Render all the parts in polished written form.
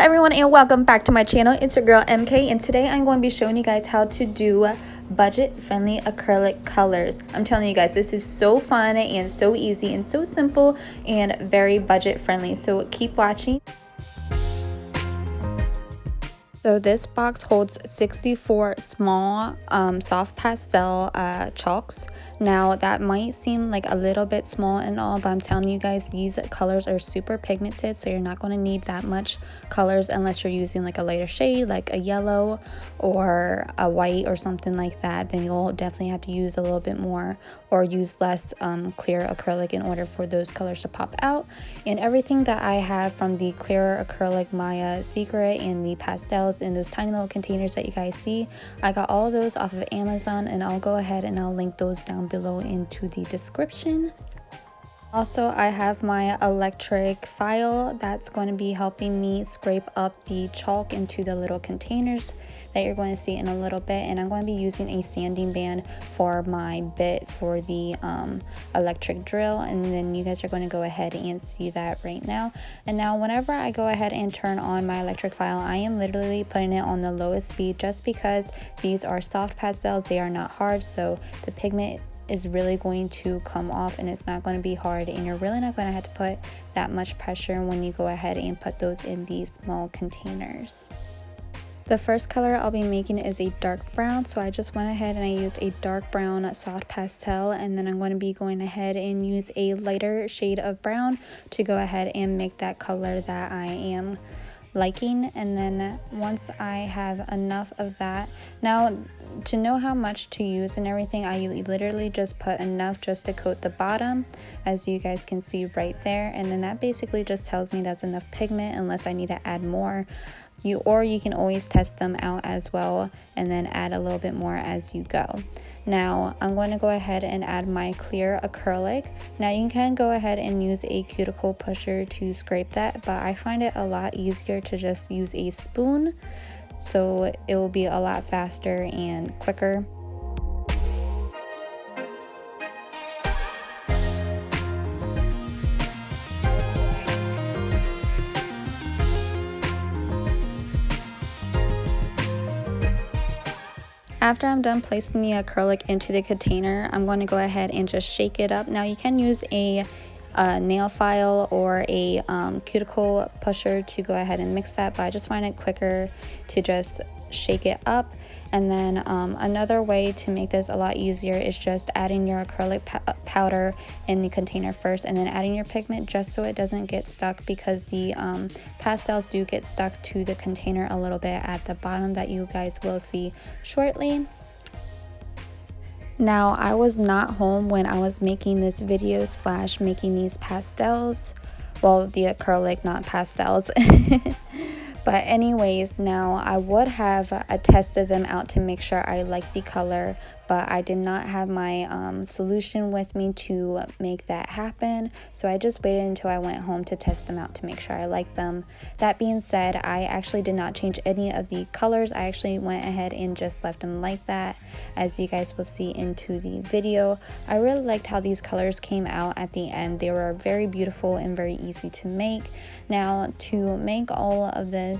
everyone, and welcome back to my channel. It's your girl MK, and today I'm going to be showing you guys how to do budget-friendly acrylic colors. I'm telling you guys, this is so fun and so easy and so simple and very budget-friendly, so keep watching. So this box holds 64 small soft pastel chalks. Now that might seem like a little bit small and all, but I'm telling you guys, these colors are super pigmented, so you're not going to need that much colors unless you're using like a lighter shade like a yellow or a white or something like that. Then you'll definitely have to use a little bit more or use less clear acrylic in order for those colors to pop out. And everything that I have from the clear acrylic Maya Secret and the pastels in those tiny little containers that you guys see, I got all of those off of Amazon, and I'll go ahead and I'll link those down below into the description. Also, I have my electric file that's going to be helping me scrape up the chalk into the little containers that you're going to see in a little bit, and I'm going to be using a sanding band for my bit for the electric drill, and then you guys are going to go ahead and see that right now. And now whenever I go ahead and turn on my electric file, I am literally putting it on the lowest speed just because these are soft pastels, they are not hard, so the pigment is really going to come off and it's not going to be hard, and you're really not going to have to put that much pressure when you go ahead and put those in these small containers. The first color I'll be making is a dark brown, so I just went ahead and I used a dark brown soft pastel, and then I'm going to be going ahead and use a lighter shade of brown to go ahead and make that color that I am liking. And then once I have enough of that, now to know how much to use and everything, I literally just put enough just to coat the bottom, as you guys can see right there, and then that basically just tells me that's enough pigment unless I need to add more. You can always test them out as well and then add a little bit more as you go. Now I'm going to go ahead and add my clear acrylic. Now you can go ahead and use a cuticle pusher to scrape that, but I find it a lot easier to just use a spoon, so it will be a lot faster and quicker. After I'm done placing the acrylic into the container, I'm going to go ahead and just shake it up. Now you can use a nail file or a cuticle pusher to go ahead and mix that, but I just find it quicker to just shake it up. And then another way to make this a lot easier is just adding your acrylic powder in the container first and then adding your pigment, just so it doesn't get stuck, because the pastels do get stuck to the container a little bit at the bottom, that you guys will see shortly. Now I was not home when I was making this video / making these pastels, well, the acrylic, not pastels. But anyways, now I would have tested them out to make sure I like the color, but I did not have my solution with me to make that happen, so I just waited until I went home to test them out to make sure I liked them. That being said, I actually did not change any of the colors. I actually went ahead and just left them like that, as you guys will see into the video. I really liked how these colors came out at the end. They were very beautiful and very easy to make. Now to make all of this,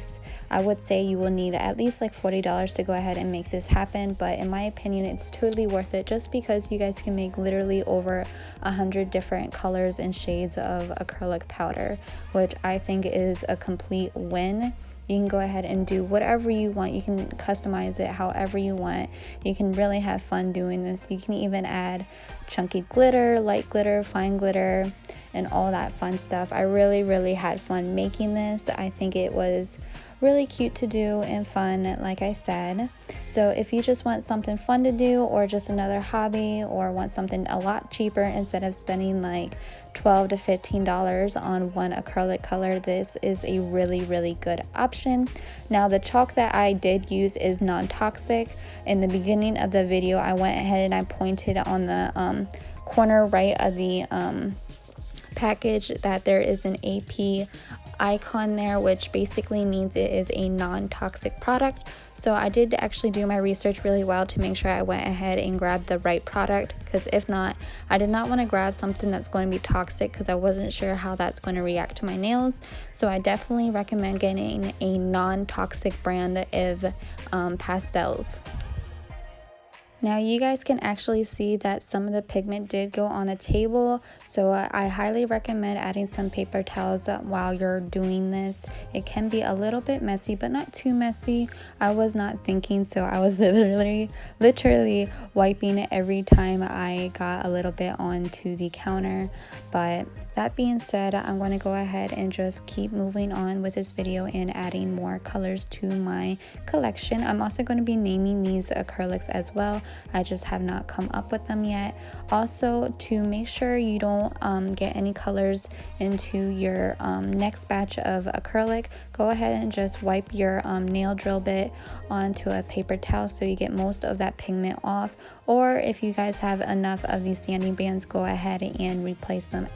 I would say you will need at least like $40 to go ahead and make this happen, but in my opinion it's totally worth it, just because you guys can make literally over 100 different colors and shades of acrylic powder, which I think is a complete win. You can go ahead and do whatever you want. You can customize it however you want. You can really have fun doing this. You can even add chunky glitter, light glitter, fine glitter, and all that fun stuff. I really had fun making this. I think it was really cute to do and fun, like I said. So if you just want something fun to do, or just another hobby, or want something a lot cheaper instead of spending like $12 to $15 on one acrylic color, this is a really good option. Now the chalk that I did use is non-toxic. In the beginning of the video, I went ahead and I pointed on the corner right of the package that there is an AP icon there, which basically means it is a non-toxic product. So I did actually do my research really well to make sure I went ahead and grabbed the right product, because if not, I did not want to grab something that's going to be toxic because I wasn't sure how that's going to react to my nails. So I definitely recommend getting a non-toxic brand of pastels. Now you guys can actually see that some of the pigment did go on the table, so I highly recommend adding some paper towels while you're doing this. It can be a little bit messy, but not too messy. I was not thinking, so I was literally wiping every time I got a little bit onto the counter. But that being said, I'm going to go ahead and just keep moving on with this video and adding more colors to my collection. I'm also going to be naming these acrylics as well. I just have not come up with them yet. Also, to make sure you don't get any colors into your next batch of acrylic, go ahead and just wipe your nail drill bit onto a paper towel so you get most of that pigment off. Or if you guys have enough of these sanding bands, go ahead and replace them.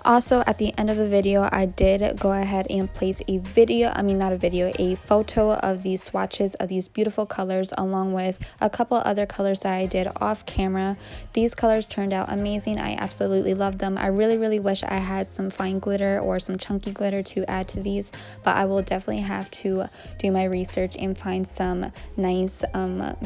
Also, at the end of the video, I did go ahead and place a video, not a video, a photo of these swatches of these beautiful colors, along with a couple other colors that I did off camera. These colors turned out amazing. I absolutely love them. I really wish I had some fine glitter or some chunky glitter to add to these, but I will definitely have to do my research and find some nice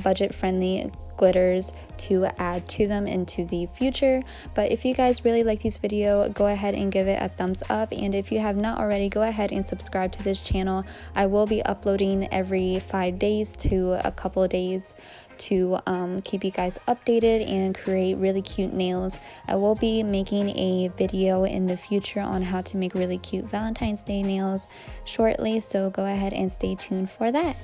budget-friendly glitters to add to them into the future. But if you guys really like this video, go ahead and give it a thumbs up, and if you have not already, go ahead and subscribe to this channel. I will be uploading every 5 days to a couple of days to keep you guys updated and create really cute nails. I will be making a video in the future on how to make really cute Valentine's Day nails shortly, so go ahead and stay tuned for that.